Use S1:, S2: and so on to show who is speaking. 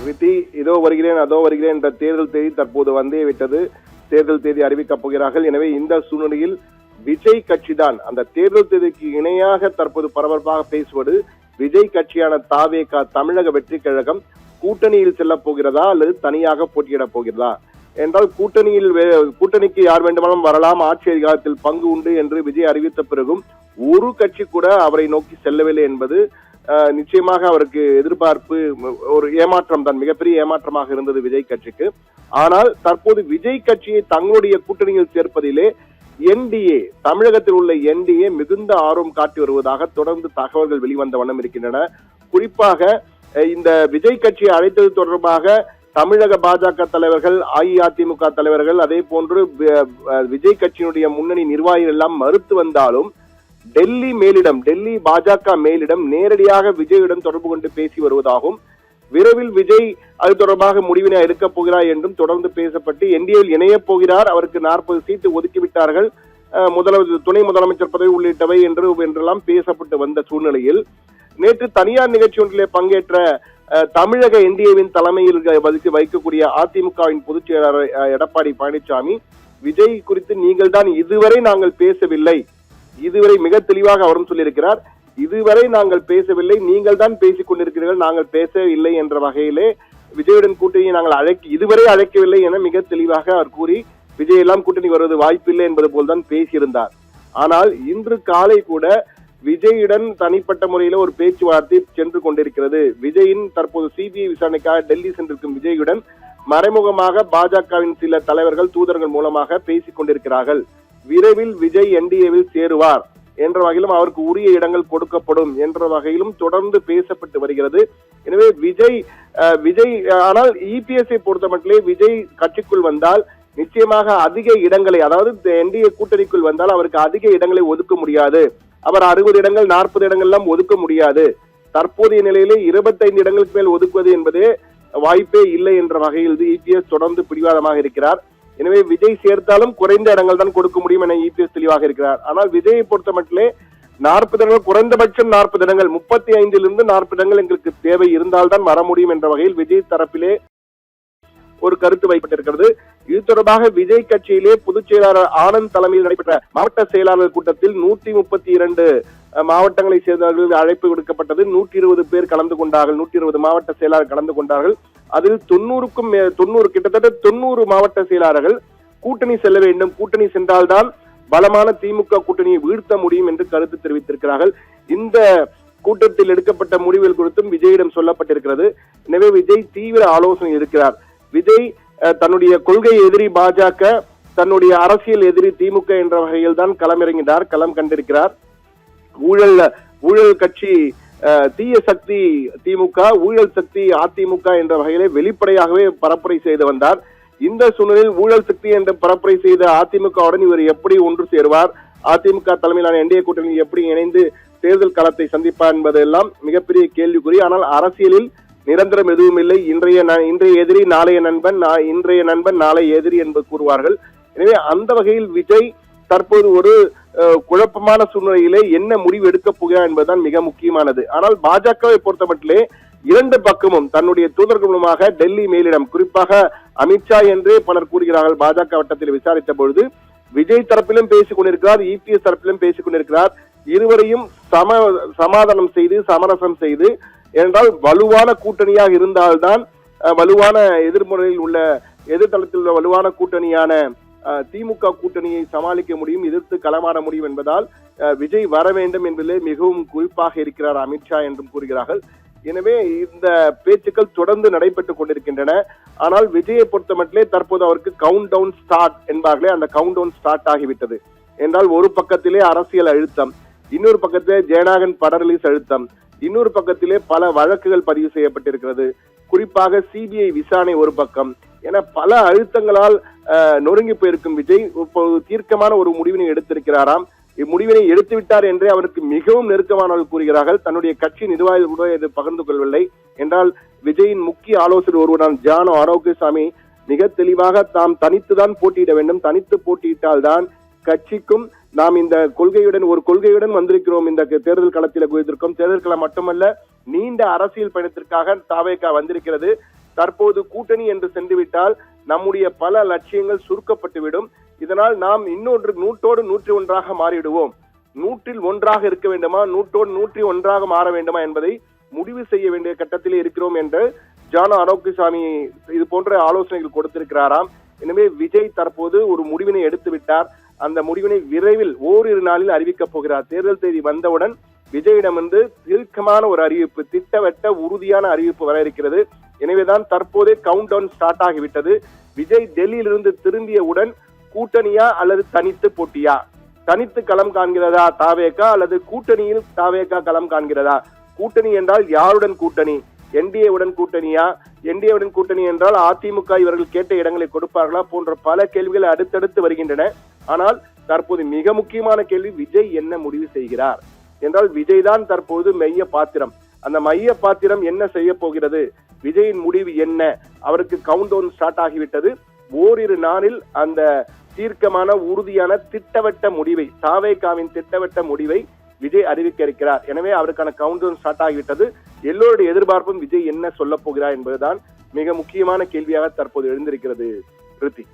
S1: ரிதி இதோ வருகிறேன் அதோ வருகிறேன் என்ற தேர்தல் தேதி தற்போது வந்தே விட்டது. தேர்தல் தேதி அறிவிக்கப் போகிறார்கள். எனவே இந்த சூழ்நிலையில் விஜய் கட்சிதான் அந்த தேர்தல் தேதிக்கு இணையாக தற்போது பரபரப்பாக பேசுவது. விஜய் கட்சியான தாவேகா தமிழக வெற்றி கழகம் கூட்டணியில் செல்ல போகிறதா அல்லது தனியாக போட்டியிடப் போகிறதா என்றால், கூட்டணிக்கு யார் வேண்டுமானாலும் வரலாம், ஆட்சி அதிகாரத்தில் பங்கு உண்டு என்று விஜய் அறிவித்த பிறகும் ஒரு கட்சி கூட அவரை நோக்கி செல்லவில்லை என்பது நிச்சயமாக அவருக்கு எதிர்பார்ப்பு ஒரு ஏமாற்றம் தான், மிகப்பெரிய ஏமாற்றமாக இருந்தது விஜய் கட்சிக்கு. ஆனால் தற்போது விஜய் கட்சியை தங்களுடைய கூட்டணியில் சேர்ப்பதிலே என்டிஏ, தமிழகத்தில் உள்ள என்டிஏ மிகுந்த ஆர்வம் காட்டி வருவதாக தொடர்ந்து தகவல்கள் வெளிவந்த வண்ணம் இருக்கின்றன. குறிப்பாக இந்த விஜய் கட்சியை அழைத்தது தொடர்பாக தமிழக பாஜக தலைவர்கள், அஇஅதிமுக தலைவர்கள், அதே போன்று விஜய் கட்சியினுடைய முன்னணி நிர்வாகிகள் எல்லாம் மறுத்து வந்தாலும் டெல்லி பாஜக மேலிடம் நேரடியாக விஜயுடன் தொடர்பு கொண்டு பேசி வருவதாகவும், விரைவில் விஜய் அது தொடர்பாக முடிவினை எடுக்கப் போகிறார் என்றும் தொடர்ந்து பேசப்பட்டு என்டிஏவில் இணையப் போகிறார். அவருக்கு 40 சீட்டு ஒதுக்கிவிட்டார்கள், துணை முதலமைச்சர் பதவி உள்ளிட்டவை என்றெல்லாம் பேசப்பட்டு வந்த சூழ்நிலையில் நேற்று தனியார் நிகழ்ச்சி ஒன்றிலே பங்கேற்ற தமிழக என்டிஏவின் தலைமையில் வைக்கக்கூடிய அதிமுகவின் பொதுச் செயலாளர் எடப்பாடி பழனிசாமி, விஜய் குறித்து நீங்கள் தான் இதுவரை நாங்கள் பேசவில்லை, இதுவரை மிக தெளிவாக அவரும் சொல்லியிருக்கிறார், இதுவரை நாங்கள் பேசவில்லை, நீங்கள் தான் பேசிக் கொண்டிருக்கிறீர்கள், நாங்கள் பேசவில்லை என்ற வகையிலே விஜயுடன் கூட்டணியை நாங்கள் இதுவரை அழைக்கவில்லை என மிக தெளிவாக அவர் கூறி விஜய் எல்லாம் கூட்டணி வருவது வாய்ப்பில்லை என்பது போல்தான் பேசியிருந்தார். ஆனால் இன்று காலை கூட விஜயுடன் தனிப்பட்ட முறையில ஒரு பேச்சுவார்த்தை சென்று கொண்டிருக்கிறது. விஜயின் தற்போது சிபிஐ விசாரணைக்காக டெல்லி சென்றிருக்கும் விஜயுடன் மறைமுகமாக பாஜகவின் சில தலைவர்கள், தூதர்கள் மூலமாக பேசிக் கொண்டிருக்கிறார்கள். விரைவில் விஜய் என்டிஏவில் சேருவார் என்ற வகையிலும் அவருக்கு உரிய இடங்கள் கொடுக்கப்படும் என்ற வகையிலும் தொடர்ந்து பேசப்பட்டு வருகிறது. எனவே விஜய் ஆனால் இபிஎஸ்ஐ பொறுத்த மட்டும் விஜய் கட்சிக்குள் வந்தால் நிச்சயமாக அதிக இடங்களை, அதாவது என்டிஏ கூட்டணிக்குள் வந்தால் அவருக்கு அதிக இடங்களை ஒதுக்க முடியாது. அவர் 60 இடங்கள் 40 இடங்கள் எல்லாம் ஒதுக்க முடியாது. தற்போதைய நிலையிலே 25 இடங்களுக்கு மேல் ஒதுக்குவது என்பதே வாய்ப்பே இல்லை என்ற வகையில் இபிஎஸ் தொடர்ந்து பிடிவாதமாக இருக்கிறார். எனவே விஜய் சேர்த்தாலும் குறைந்த இடங்கள் தான் கொடுக்க முடியும் என இபிஎஸ் தெளிவாக இருக்கிறார். ஆனால் விஜயை பொறுத்த மட்டிலே 40 இடங்கள், குறைந்தபட்சம் 40 இடங்கள், 35 40 இடங்கள் எங்களுக்கு தேவை இருந்தால்தான் வர முடியும் என்ற வகையில் விஜய் தரப்பிலே ஒரு கருத்து வைக்கப்பட்டிருக்கிறது. இது தொடர்பாக விஜய் கட்சியிலே பொதுச் செயலாளர் ஆனந்த் தலைமையில் நடைபெற்ற மாவட்ட செயலாளர் கூட்டத்தில் 132 மாவட்டங்களை சேர்ந்தவர்கள் அழைப்பு விடுக்கப்பட்டது. 120 பேர் கலந்து கொண்டார்கள், 120 மாவட்ட செயலாளர் கலந்து கொண்டார்கள். அதில் 90 கிட்டத்தட்ட 90 மாவட்ட செயலாளர்கள் கூட்டணி செல்ல வேண்டும், கூட்டணி சென்றால்தான் பலமான திமுக கூட்டணியை வீழ்த்த முடியும் என்று கருத்து தெரிவித்திருக்கிறார்கள். இந்த கூட்டத்தில் எடுக்கப்பட்ட முடிவுகள் குறித்தும் விஜயிடம் சொல்லப்பட்டிருக்கிறது. எனவே விஜய் தீவிர ஆலோசனை இருக்கிறார். விஜய் தன்னுடைய கொள்கை எதிரி பாஜக, தன்னுடைய அரசியல் எதிரி திமுக என்ற வகையில் தான் களமிறங்கினார், களம் கண்டிருக்கிறார். ஊழல் கட்சி தீய சக்தி திமுக, ஊழல் சக்தி அதிமுக என்ற வகையிலே வெளிப்படையாகவே பரப்புரை செய்து வந்தார். இந்த சூழ்நிலையில் ஊழல் சக்தி என்று பரப்புரை செய்த அதிமுகவுடன் இவர் எப்படி ஒன்று சேருவார், அதிமுக தலைமையிலான என்டிஏ கூட்டணி எப்படி இணைந்து தேர்தல் களத்தை சந்திப்பார் என்பதெல்லாம் மிகப்பெரிய கேள்விக்குறி. ஆனால் அரசியலில் நிரந்தரம் எதுவும் இல்லை. இன்றைய எதிரி நாளைய நண்பன், இன்றைய நண்பன் நாளை எதிரி என்பது கூறுவார்கள். எனவே அந்த வகையில் விஜய் தற்போது ஒரு குழப்பமான சூழ்நிலையிலே என்ன முடிவு எடுக்கப் போகிறார் என்பதுதான் மிக முக்கியமானது. ஆனால் பாஜகவை பொறுத்த மட்டிலே 2 பக்கமும் தன்னுடைய தூதர்கள் மூலமாக டெல்லி மேலிடம், குறிப்பாக அமித்ஷா என்றே பலர் கூறுகிறார்கள், பாஜக வட்டத்தில் விசாரித்த பொழுது விஜய் தரப்பிலும் பேசிக் கொண்டிருக்கிறார், இபிஎஸ் தரப்பிலும் பேசிக் கொண்டிருக்கிறார். இருவரையும் சமாதானம் செய்து சமரசம் செய்து, என்றால் வலுவான கூட்டணியாக இருந்தால்தான் வலுவான எதிர்முறையில் உள்ள எதிர்த்தளத்தில் உள்ள வலுவான கூட்டணியான திமுக கூட்டணியை சமாளிக்க முடியும், எதிர்த்து களமாட முடியும் என்பதால் விஜய் வர வேண்டும் என்பதிலே மிகவும் குறிப்பாக இருக்கிறார் அமித்ஷா என்றும் கூறுகிறார்கள். எனவே இந்த பேச்சுக்கள் தொடர்ந்து நடைபெற்றுக் கொண்டிருக்கின்றன. ஆனால் விஜயை பொறுத்த மட்டிலே தற்போது அவருக்கு கவுண்ட் டவுன் ஸ்டார்ட் என்பார்களே, அந்த கவுண்ட் டவுன் ஸ்டார்ட் ஆகிவிட்டது. என்றால் ஒரு பக்கத்திலே அரசியல் அழுத்தம், இன்னொரு பக்கத்திலே ஜெயநாதன் படம் ரிலீஸ் அழுத்தம், இன்னொரு பக்கத்திலே பல வழக்குகள் பதிவு செய்யப்பட்டிருக்கிறது. குறிப்பாக சிபிஐ விசாரணை ஒரு பக்கம் என பல அழுத்தங்களால் நொறுங்கி போயிருக்கும் விஜய் இப்போது தீர்க்கமான ஒரு முடிவினை எடுத்திருக்கிறாராம். இம்முடிவினை எடுத்துவிட்டார் என்றே அவருக்கு மிகவும் நெருக்கமானவர்கள் கூறுகிறார்கள். தன்னுடைய கட்சி நிர்வாகிகள் கூட இது பகிர்ந்து கொள்ளவில்லை. என்றால் விஜயின் முக்கிய ஆலோசகர் ஒருவரான ஜானோ ஆரோக்கியசாமி மிக தெளிவாக தாம் தனித்துதான் போட்டியிட வேண்டும், தனித்து போட்டியிட்டால்தான் கட்சிக்கும் நாம் இந்த கொள்கையுடன் வந்திருக்கிறோம். இந்த தேர்தல் களத்தில் குதித்திருக்கோம். தேர்தல் களம் மட்டுமல்ல, நீண்ட அரசியல் பயணத்திற்காக தாவேகா வந்திருக்கிறது. தற்போது கூட்டணி என்று சென்றுவிட்டால் நம்முடைய பல லட்சியங்கள் சுருக்கப்பட்டுவிடும். இதனால் நாம் இன்னொன்று 100 101 மாறிடுவோம். 100 இருக்க வேண்டுமா, 100 101 மாற வேண்டுமா என்பதை முடிவு செய்ய வேண்டிய கட்டத்திலே இருக்கிறோம் என்று ஜானு ஆரோக்கியசாமி இது போன்ற ஆலோசனைகள் கொடுத்திருக்கிறாராம். எனவே விஜய் தற்போது ஒரு முடிவினை எடுத்து விட்டார். அந்த முடிவினை விரைவில் ஓரிரு நாளில் அறிவிக்கப் போகிறார். தேர்தல் தேதி வந்தவுடன் விஜயிடமிருந்து தீர்க்கமான ஒரு அறிவிப்பு, திட்டவட்ட உறுதியான அறிவிப்பு வர இருக்கிறது. எனவேதான் தற்போதே கவுண்ட் டவுன் ஸ்டார்ட் ஆகிவிட்டது. விஜய் டெல்லியிலிருந்து திரும்பியவுடன் கூட்டணியா அல்லது தனித்து போட்டியா, தனித்து களம் காண்கிறதா தாவேகா அல்லது கூட்டணியில் தாவேகா களம் காண்கிறதா, கூட்டணி என்றால் யாருடன் கூட்டணி, என்டிஏவுடன் கூட்டணியா, என்டிஏவுடன் கூட்டணி என்றால் அதிமுக இவர்கள் கேட்ட இடங்களை கொடுப்பார்களா போன்ற பல கேள்விகள் அடுத்தடுத்து வருகின்றன. ஆனால் தற்போது மிக முக்கியமான கேள்வி, விஜய் என்ன முடிவு செய்கிறார் என்றால் விஜய் தான் தற்போது மைய பாத்திரம். அந்த மைய பாத்திரம் என்ன செய்ய போகிறது, விஜயின் முடிவு என்ன, அவருக்கு கவுண்ட் டவுன் ஸ்டார்ட் ஆகிவிட்டது. ஓரிரு நாளில் அந்த தீர்க்கமான உறுதியான திட்டவட்ட முடிவை, தாவேகாவின் திட்டவட்ட முடிவை விஜய் அறிவிக்க இருக்கிறார். எனவே அவருக்கான கவுண்ட் டவுன் ஸ்டார்ட் ஆகிவிட்டது. எல்லோருடைய எதிர்பார்ப்பும் விஜய் என்ன சொல்ல போகிறார் என்பதுதான் மிக முக்கியமான கேள்வியாக தற்போது எழுந்திருக்கிறது. ரித்தி.